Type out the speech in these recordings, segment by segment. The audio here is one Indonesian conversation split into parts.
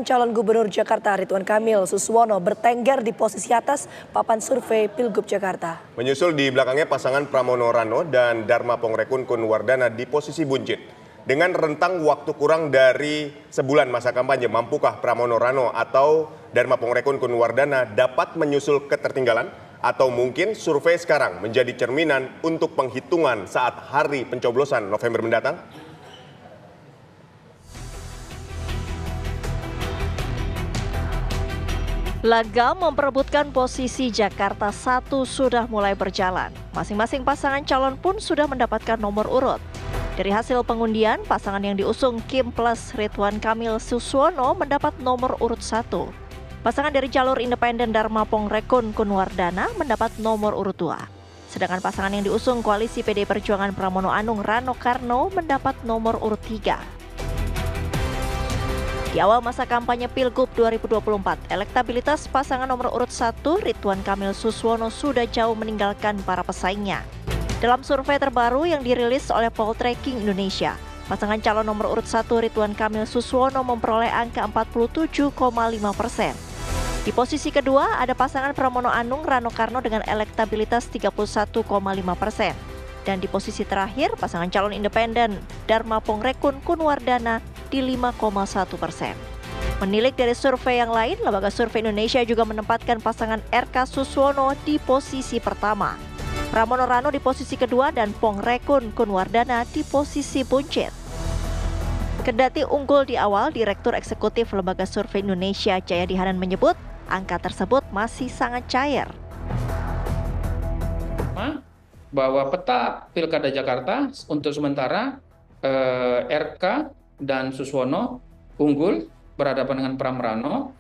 pasangan calon gubernur Jakarta Ridwan Kamil Suswono bertengger di posisi atas papan survei Pilgub Jakarta. Menyusul di belakangnya pasangan Pramono Rano dan Dharma Pongrekun Kunwardana di posisi buncit. Dengan rentang waktu kurang dari sebulan masa kampanye, mampukah Pramono Rano atau Dharma Pongrekun Kunwardana dapat menyusul ketertinggalan? Atau mungkin survei sekarang menjadi cerminan untuk penghitungan saat hari pencoblosan November mendatang? Laga memperebutkan posisi Jakarta 1 sudah mulai berjalan. Masing-masing pasangan calon pun sudah mendapatkan nomor urut. Dari hasil pengundian, pasangan yang diusung Kim plus Ridwan Kamil Suswono mendapat nomor urut 1. Pasangan dari jalur independen Dharma Pongrekun Kunwardana mendapat nomor urut 2. Sedangkan pasangan yang diusung koalisi PD Perjuangan Pramono Anung Rano Karno mendapat nomor urut 3. Di awal masa kampanye Pilgub 2024, elektabilitas pasangan nomor urut 1 Ridwan Kamil Suswono sudah jauh meninggalkan para pesaingnya. Dalam survei terbaru yang dirilis oleh Poltreking Indonesia, pasangan calon nomor urut 1 Ridwan Kamil Suswono memperoleh angka 47,5%. Di posisi kedua ada pasangan Pramono Anung Rano Karno dengan elektabilitas 31,5%. Dan di posisi terakhir pasangan calon independen Dharma Pongrekun Kunwardana di 5,1%. Menilik dari survei yang lain, Lembaga Survei Indonesia juga menempatkan pasangan RK Suswono di posisi pertama, Pramono Rano di posisi kedua, dan Pongrekun Kunwardana di posisi buncit. Kendati unggul di awal, Direktur Eksekutif Lembaga Survei Indonesia Jayadi Hanan menyebut angka tersebut masih sangat cair. Bahwa peta Pilkada Jakarta untuk sementara RK dan Suswono unggul berhadapan dengan Pram Rano,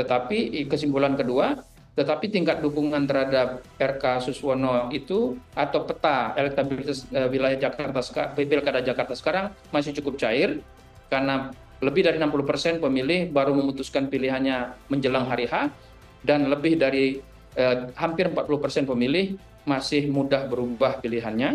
tetapi kesimpulan kedua, tetapi tingkat dukungan terhadap RK Suswono itu atau peta elektabilitas wilayah Jakarta Pilkada Jakarta sekarang masih cukup cair karena lebih dari 60% pemilih baru memutuskan pilihannya menjelang hari H dan lebih dari hampir 40% pemilih masih mudah berubah pilihannya.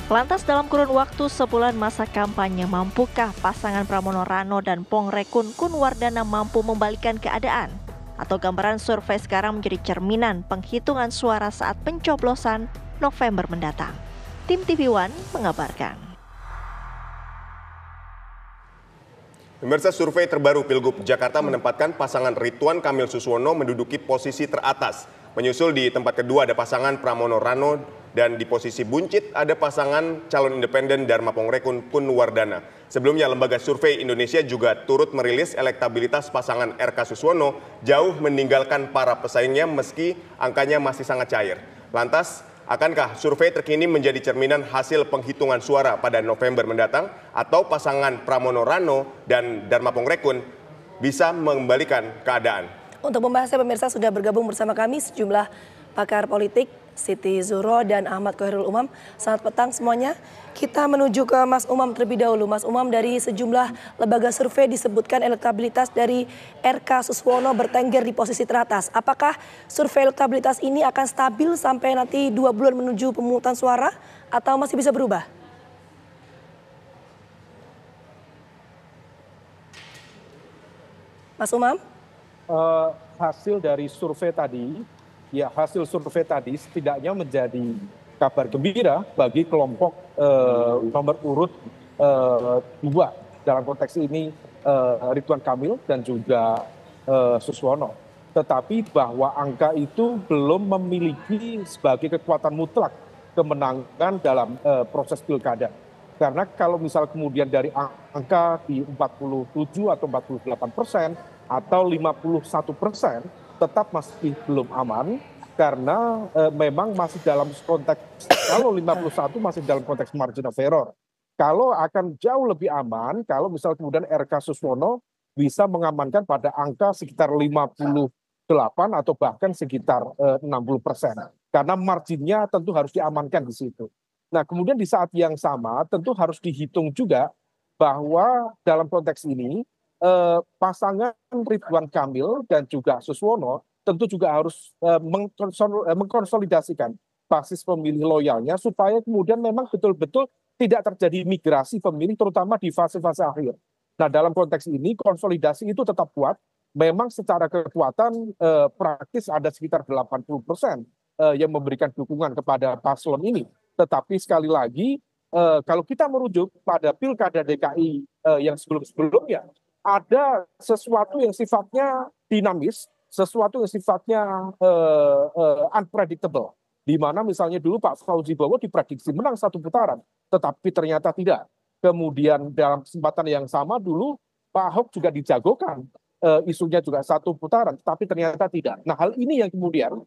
Lantas dalam kurun waktu sebulan masa kampanye, mampukah pasangan Pramono Rano dan Pongrekun Kunwardana mampu membalikan keadaan? Atau gambaran survei sekarang menjadi cerminan penghitungan suara saat pencoblosan November mendatang? Tim TV One mengabarkan. Pemirsa, survei terbaru Pilgub Jakarta menempatkan pasangan Ridwan Kamil Suswono menduduki posisi teratas. Menyusul di tempat kedua ada pasangan Pramono Rano dan di posisi buncit ada pasangan calon independen Dharma Pongrekun Kunwardana. Sebelumnya Lembaga Survei Indonesia juga turut merilis elektabilitas pasangan RK Suswono jauh meninggalkan para pesaingnya meski angkanya masih sangat cair. Lantas, akankah survei terkini menjadi cerminan hasil penghitungan suara pada November mendatang atau pasangan Pramono Rano dan Dharma Pongrekun bisa mengembalikan keadaan? Untuk membahasnya, pemirsa, sudah bergabung bersama kami sejumlah pakar politik, Siti Zuhro dan Ahmad Khoirul Umam. Selamat petang semuanya. Kita menuju ke Mas Umam terlebih dahulu. Mas Umam, dari sejumlah lembaga survei disebutkan elektabilitas dari RK Suswono bertengger di posisi teratas. Apakah survei elektabilitas ini akan stabil sampai nanti 2 bulan menuju pemungutan suara atau masih bisa berubah? Mas Umam? Hasil dari survei tadi, hasil survei tadi setidaknya menjadi kabar gembira bagi kelompok nomor urut 2 dalam konteks ini, Ridwan Kamil dan juga Suswono. Tetapi bahwa angka itu belum memiliki sebagai kekuatan mutlak kemenangan dalam proses pilkada. Karena kalau misal kemudian dari angka di 47 atau 48%, atau 51%, tetap masih belum aman karena memang masih dalam konteks, kalau 51 masih dalam konteks margin of error. Kalau akan jauh lebih aman kalau misal kemudian RK Suswono bisa mengamankan pada angka sekitar 58 atau bahkan sekitar 60%. Karena marginnya tentu harus diamankan di situ. Nah, kemudian di saat yang sama tentu harus dihitung juga bahwa dalam konteks ini pasangan Ridwan Kamil dan juga Suswono tentu juga harus mengkonsolidasikan basis pemilih loyalnya supaya kemudian memang betul-betul tidak terjadi migrasi pemilih terutama di fase-fase akhir. Nah, dalam konteks ini konsolidasi itu tetap kuat. Memang secara kekuatan praktis ada sekitar 80% yang memberikan dukungan kepada paslon ini. Tetapi sekali lagi, kalau kita merujuk pada pilkada DKI yang sebelum-sebelumnya, ada sesuatu yang sifatnya dinamis, sesuatu yang sifatnya unpredictable. Di mana misalnya dulu Pak Fauzi Bowo diprediksi menang 1 putaran, tetapi ternyata tidak. Kemudian dalam kesempatan yang sama dulu Pak Ahok juga dijagokan, isunya juga 1 putaran, tapi ternyata tidak. Nah, hal ini yang kemudian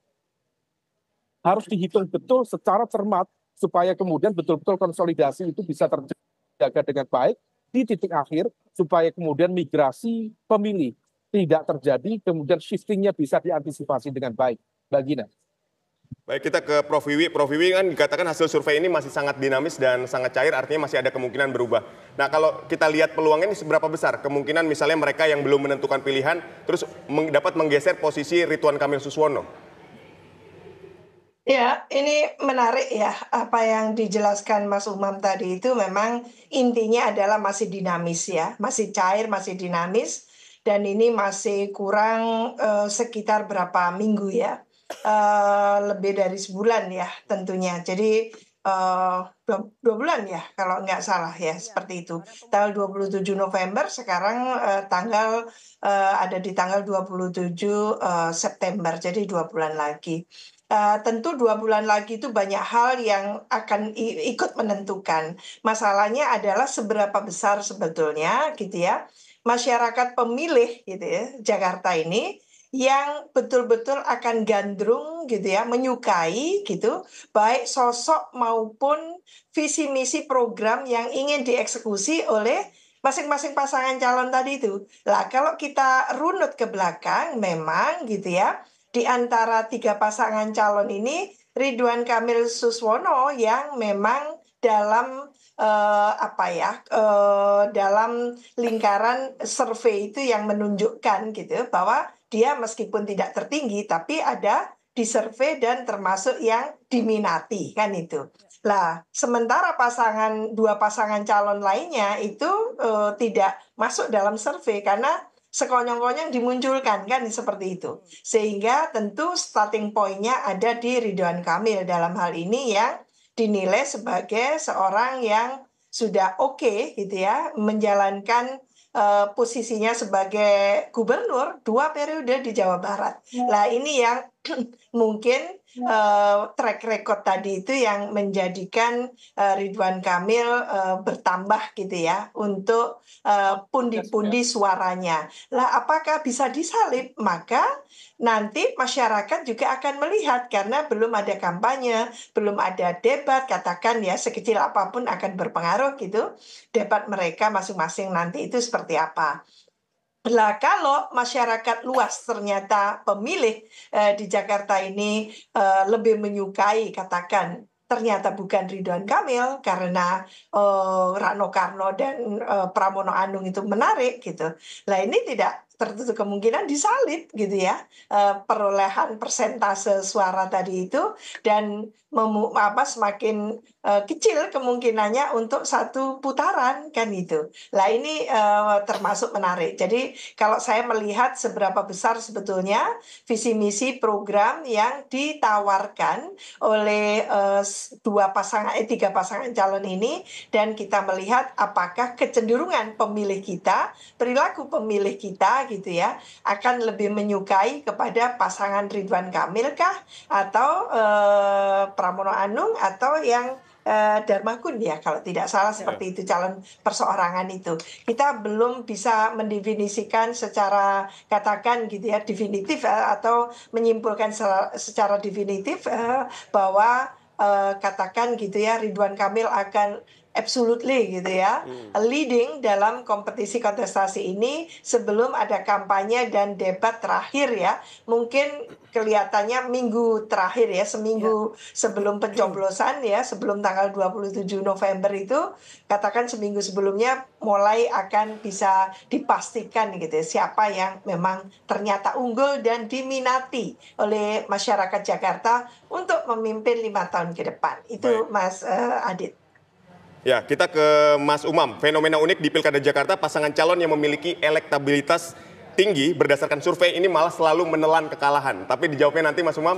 harus dihitung betul secara cermat supaya kemudian betul-betul konsolidasi itu bisa terjaga dengan baik di titik akhir, supaya kemudian migrasi pemilih tidak terjadi, kemudian shiftingnya bisa diantisipasi dengan baik. Mbak Gina. Baik, kita ke Prof. Wiwi. Prof. Wiwi, kan dikatakan hasil survei ini masih sangat dinamis dan sangat cair, artinya masih ada kemungkinan berubah. Nah, kalau kita lihat peluangnya ini seberapa besar kemungkinan misalnya mereka yang belum menentukan pilihan terus dapat menggeser posisi Ridwan Kamil Suswono? Ya, ini menarik ya, apa yang dijelaskan Mas Umam tadi itu memang intinya adalah masih dinamis ya, masih cair, masih dinamis, dan ini masih kurang sekitar berapa minggu ya, lebih dari sebulan ya tentunya. Jadi 2 bulan ya kalau nggak salah ya, seperti itu. Tanggal 27 November, sekarang ada di tanggal 27 September, jadi 2 bulan lagi. Tentu 2 bulan lagi itu banyak hal yang akan ikut menentukan. Masalahnya adalah seberapa besar sebetulnya gitu ya masyarakat pemilih gitu ya Jakarta ini yang betul-betul akan gandrung gitu ya, menyukai gitu baik sosok maupun visi misi program yang ingin dieksekusi oleh masing-masing pasangan calon tadi itu. Lah, kalau kita runut ke belakang memang gitu ya, di antara 3 pasangan calon ini Ridwan Kamil Suswono yang memang dalam dalam lingkaran survei itu yang menunjukkan gitu bahwa dia meskipun tidak tertinggi tapi ada di survei dan termasuk yang diminati kan itu. Lah, sementara 2 pasangan calon lainnya itu tidak masuk dalam survei karena sekonyong-konyong dimunculkan kan seperti itu. Sehingga tentu starting point-nya ada di Ridwan Kamil dalam hal ini yang dinilai sebagai seorang yang sudah oke gitu ya menjalankan posisinya sebagai gubernur 2 periode di Jawa Barat. Lah, ini yang mungkin track record tadi itu yang menjadikan Ridwan Kamil bertambah gitu ya untuk pundi-pundi suaranya. Lah, apakah bisa disalib? Maka nanti masyarakat juga akan melihat karena belum ada kampanye, belum ada debat, katakan ya sekecil apapun akan berpengaruh gitu. Debat mereka masing-masing nanti itu seperti apa. Lah, kalau masyarakat luas ternyata pemilih di Jakarta ini lebih menyukai katakan ternyata bukan Ridwan Kamil karena Rano Karno dan Pramono Anung itu menarik gitu. Lah, ini tidak tertutup kemungkinan disalib gitu ya perolehan persentase suara tadi itu dan semakin kecil kemungkinannya untuk 1 putaran kan itu. Lah, ini termasuk menarik. Jadi kalau saya melihat seberapa besar sebetulnya visi misi program yang ditawarkan oleh 3 pasangan calon ini dan kita melihat apakah kecenderungan pemilih kita, perilaku pemilih kita gitu ya akan lebih menyukai kepada pasangan Ridwan Kamil kah atau Pramono Anung atau yang Darmagun ya kalau tidak salah seperti itu calon perseorangan itu. Kita belum bisa mendefinisikan secara katakan gitu ya definitif atau menyimpulkan secara definitif bahwa katakan gitu ya Ridwan Kamil akan absolutely gitu ya leading dalam kompetisi kontestasi ini sebelum ada kampanye dan debat terakhir ya, mungkin kelihatannya minggu terakhir ya, seminggu sebelum pencoblosan ya, sebelum tanggal 27 November itu katakan seminggu sebelumnya mulai akan bisa dipastikan gitu ya, siapa yang memang ternyata unggul dan diminati oleh masyarakat Jakarta untuk memimpin 5 tahun ke depan itu. Baik. Mas Adit. Ya, kita ke Mas Umam. Fenomena unik di Pilkada Jakarta, pasangan calon yang memiliki elektabilitas tinggi berdasarkan survei ini malah selalu menelan kekalahan. Tapi dijawabnya nanti Mas Umam.